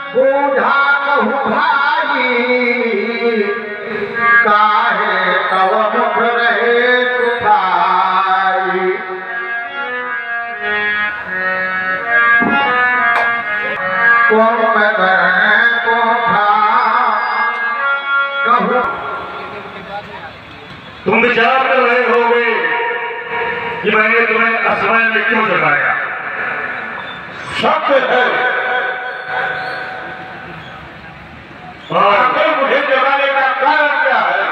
बूढ़ा कहूँ भाई काहे तव मुख रहे तुखाई। तुम विचार कर रहे होगे कि मैंने तुम्हें असमय में क्यों जगाया। सत्य है और मुझे जगाने का कारण क्या है?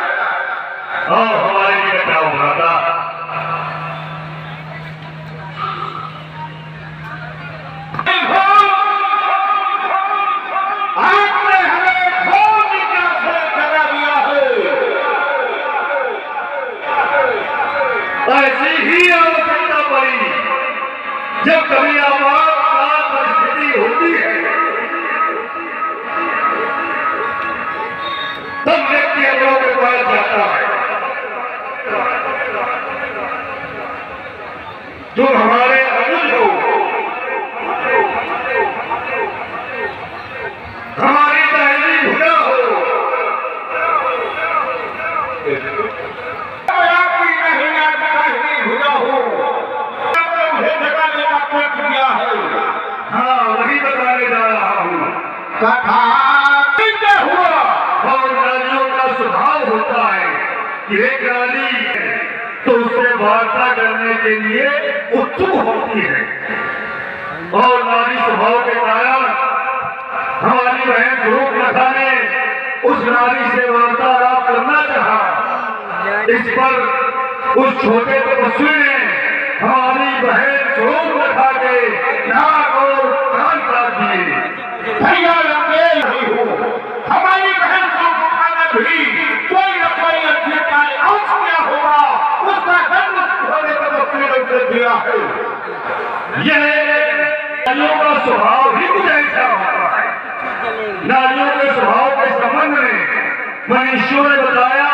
और हमारे लिए क्या हुआ था? आपने हमें खून से जगा दिया है। ऐसी ही आवश्यकता पड़ी जब कभी आपातकाल परिस्थिति होती है तब व्यक्ति अपनों के पास जाता है। तुम हमारे अनुज हो, हमारी पहली भुजा हो। आपकी नहीं भुजा हो। आपने मुझे जगाने का प्रयत्न किया है। हाँ, वही बताने जा रहा हूँ। कथा क्या हुआ? और नारियों का स्वभाव होता है कि एक नारी तो उससे वार्ता करने के लिए उत्सुक होती है और नारी स्वभाव के कारण हमारी बहन स्वरूपलता ने उस नारी से वार्तालाप करना चाहा। इस पर उस छोटे तपस्वी ने हमारी बहन स्वरूपलता के नाक और कान काट दिए। भैया नहीं हो, हमारी बहन स्वरूपलता ने भी कोई न कोई अच्छे कार्य अवश्य किया होगा। उसका जन्म छोटे तपस्वी ने उसे दिया है। यह नारियों का स्वभाव ही कुछ ऐसा होता है। नारियों के स्वभाव के संबंध में मनुष्यों ने बताया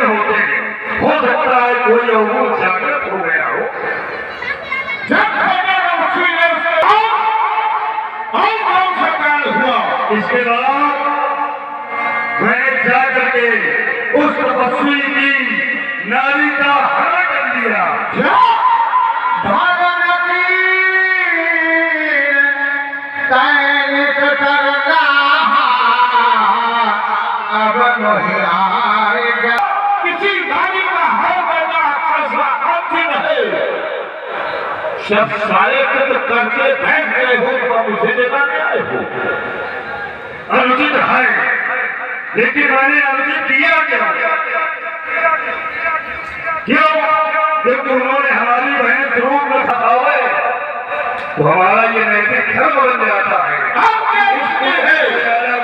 होते हैं। हो सकता है कोई अवगुण जागृत हो गया हो। जब इसके बाद मैंने जाकर के उस तपस्वी की नारी का हरण कर दिया। अब नहीं आएगा किसी नारी का हर करना फैसला कठिन है। सब सारे कृत करके बैठ गए हो तो मुझे जगाने आए हो। अनुचित है, लेकिन मैंने अनुचित किया क्या? क्यों? जब उन्होंने हमारी बहन स्वरूप में फंसावे तो हमारा ये नैतिक धर्म बन जाता है।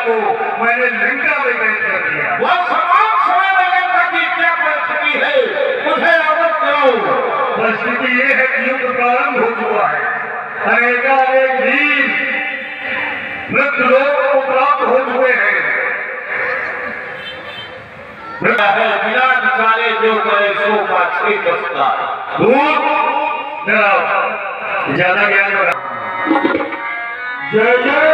को मैंने लंका में भेज कर दिया। वह समान समय में लंका की क्या परिस्थिति है, मुझे अवगत कराओ। परिस्थिति ये है कि युद्ध प्रारंभ हो चुका है। अनेकानेक वीर मृत्यु लोक को प्राप्त हो चुके हैं। बिना निकाले जो करे सो का छह बसता ज्यादा ज्ञान बना। जय जय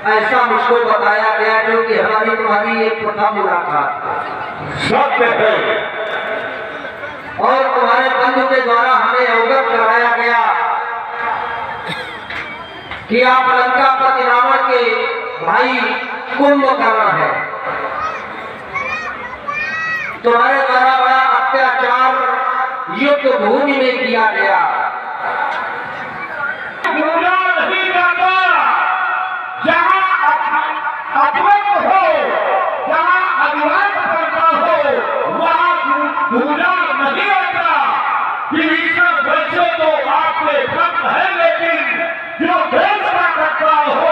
ऐसा मुझको बताया गया क्योंकि हमारी तुम्हारी एक प्रथम मुलाकात सत्य है और तुम्हारे बंधु के द्वारा हमें अवगत कराया गया कि आप लंकापति रावण के भाई कुंभकर्ण है। तुम्हारे द्वारा बड़ा अत्याचार युद्ध भूमि में किया गया। अद्वैत हो, जहाँ अद्वैत करता हो, वहाँ पूजा नहीं होता। विभीषण वैसे तो आपने भक्त है, लेकिन जो देश का करता हो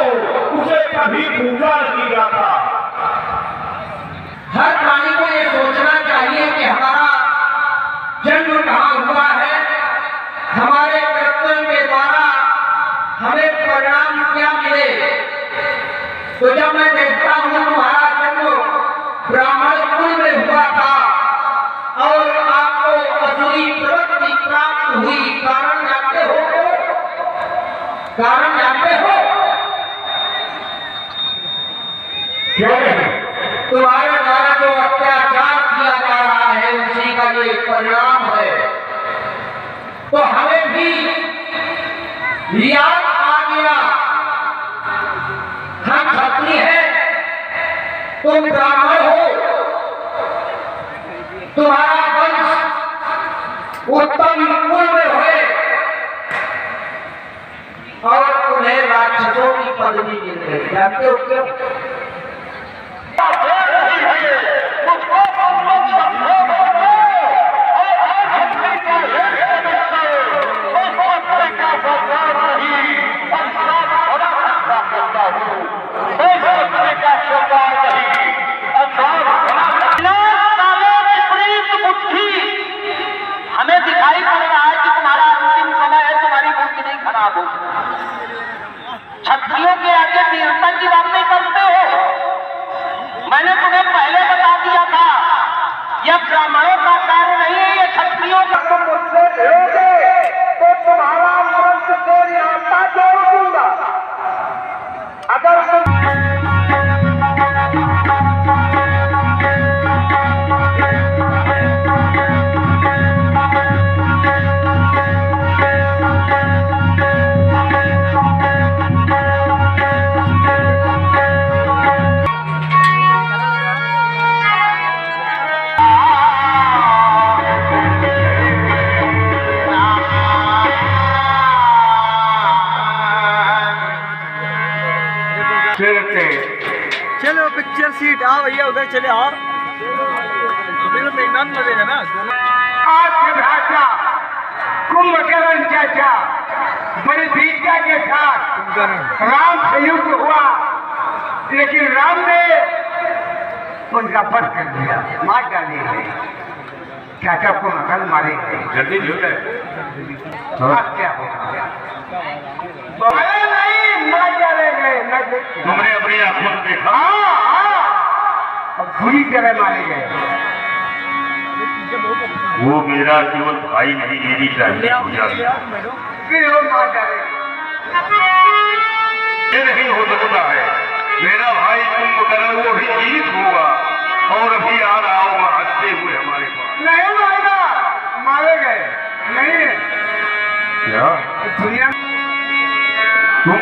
उसे कभी पूजा नहीं जाता। हर प्राणी को ये सोचना चाहिए कि हमारा जन्म कहाँ हुआ है, परिणाम क्या मिले। तो जब मैं देखता हूँ तुम्हारा जन्म ब्राह्मण कुल में हुआ था और आपको असुरी प्रवृत्ति प्राप्त हुई, कारण जानते हो? कारण जानते हो? क्या है? तुम्हारे द्वारा जो अत्याचार किया जा रहा है उसी का ये परिणाम है। तो हमें भी याद आ गया, हम क्षत्रिय हैं, तुम ब्राह्मण हो, तुम्हारा वंश उत्तम कुल में हुए और तुम्हें राक्षसों की पदवी मिल गई। जानते हो क्यों? हमें दिखाई पड़ रहा है कि तुम्हारा अंतिम समय है, तुम्हारी बुद्धि नहीं खराब हो। क्षत्रियों के आगे वीरता की बातें करते हो। मैंने तुम्हें पहले बता दिया था, यह ब्राह्मणों का कार्य नहीं है, ये क्षत्रियों का। तुम मुझसे ढोगे तो तुम्हारा वंश को नाता जोड़ दूंगा। अगर तुम चलो पिक्चर सीट आओ भैया, उधर चले आओ, अभी तो मेहमान लगेगा ना। आज के भाषा कुंभकर्ण चाचा बड़ी दीक्षा के साथ राम संयुक्त हुआ, लेकिन राम ने उनका वध कर दिया, मार डाली है। चाचा को नकल मारे गए। जल्दी हो गए, क्या होगा? नहीं, मार डाले गए। तुमने अपनी आंखों से देखा? और बुरी तरह मारे गए। वो मेरा केवल भाई नहीं, मेरी चाहिए फिर वो मार डाले। ये नहीं हो सकता है, मेरा भाई कुंभकर्ण वो भी जीवित होगा और अभी आ रहा होगा हंसते हुए हमारे पास। नहीं मारेगा, मारे गए नहीं। क्या दुनिया तुम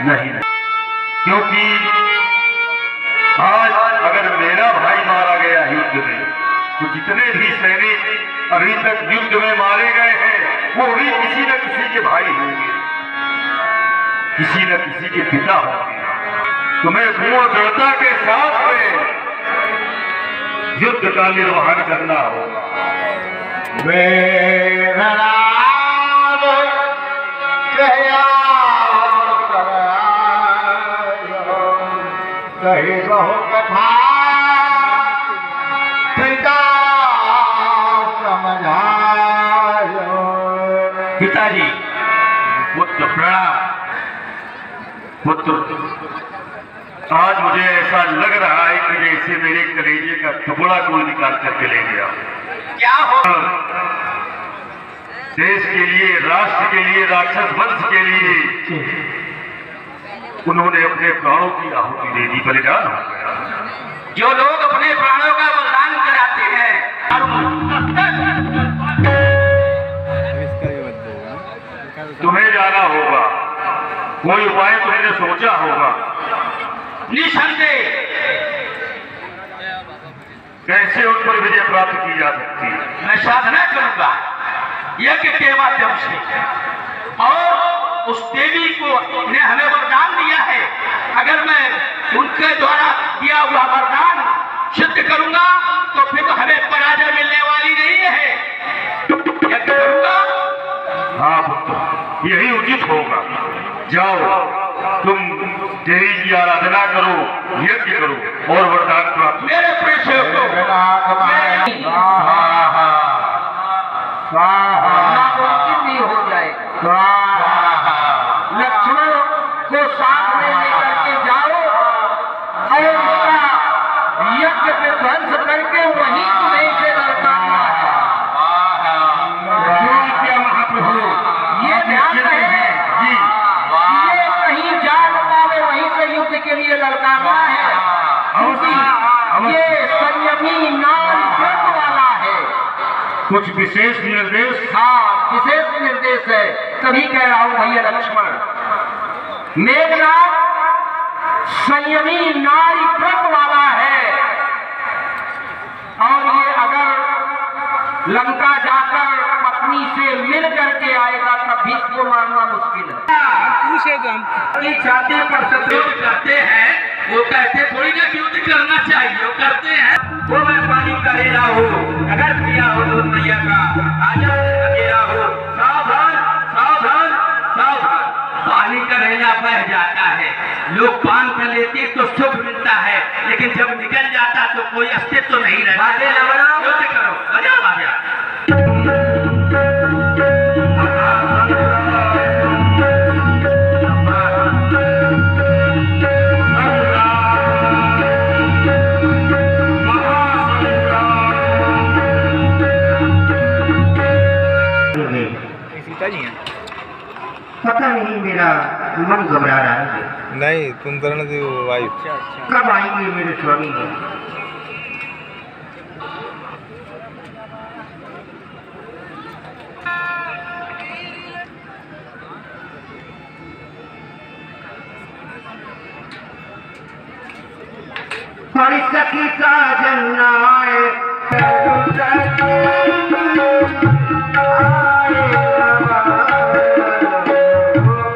नहीं, क्योंकि आज अगर मेरा भाई मारा गया युद्ध में, तो जितने भी सैनिक अभी तक युद्ध में मारे गए हैं वो भी किसी न किसी के भाई होंगे, किसी न किसी के पिता होंगे। तुम्हें पूर्ण दृढ़ता के साथ में युद्ध का निर्वहन करना होगा। मेरा नाम कहया कही बहु कथा पिता समझायो। पिताजी, पुत्र प्रणाम। पुत्र, आज मुझे ऐसा लग रहा है कि जैसे मेरे कलेजे का टुकड़ा कोई निकाल करके ले गया। क्या हो? देश के लिए, राष्ट्र के लिए, राक्षस वंश के लिए उन्होंने अपने प्राणों की आहुति दे दी, बलिदान हो गया। जो लोग अपने प्राणों का बलिदान कराते हैं, तुम्हें जाना होगा, कोई उपाय तुमने सोचा होगा। निसंदेह कैसे उन पर विजय प्राप्त की जा सकती है? मैं साधना करूंगा यज्ञ के माध्यम से, और उस देवी को ने हमें वरदान दिया है, अगर मैं उनके द्वारा दिया हुआ वरदान सिद्ध करूंगा तो फिर तो हमें पराजय मिलने वाली नहीं है। यज्ञ करूंगा। हाँ पुत्र, यही उचित होगा। जाओ, तुम देवी की आराधना करो, यज्ञ करो और वरदान प्राप्त। मेरे प्रिय सेवकों, स्वाहा भी हो जाए। कुछ विशेष निर्देश? हाँ, विशेष निर्देश है, तभी कह रहा हूं भैया लक्ष्मण। मेघनाथ संयमी नारी व्रत वाला है, और ये अगर लंका जाकर पत्नी से मिल करके आएगा तब भी इसको मारना मुश्किल है। पूछे छाते पर युद्ध करते हैं, वो कहते थोड़ी ना युद्ध करना चाहिए, वो करते हैं। वो मैं पानी करेला हो, अगर पिया हो दूध मैया का, आजा अकेला हो, सावधान सावधान सावधान। पानी का रेला बह जाता है, लोग पान कर लेते तो सुख मिलता है, लेकिन जब निकल जाता तो कोई अस्तित्व तो नहीं रहता। युद्ध करो, बजाओ बाजा। पता नहीं, मेरा मन घबरा रहा है। नहीं, तुम करने दो वाइफ। कब आएंगे मेरे स्वामी? सखी साजन आए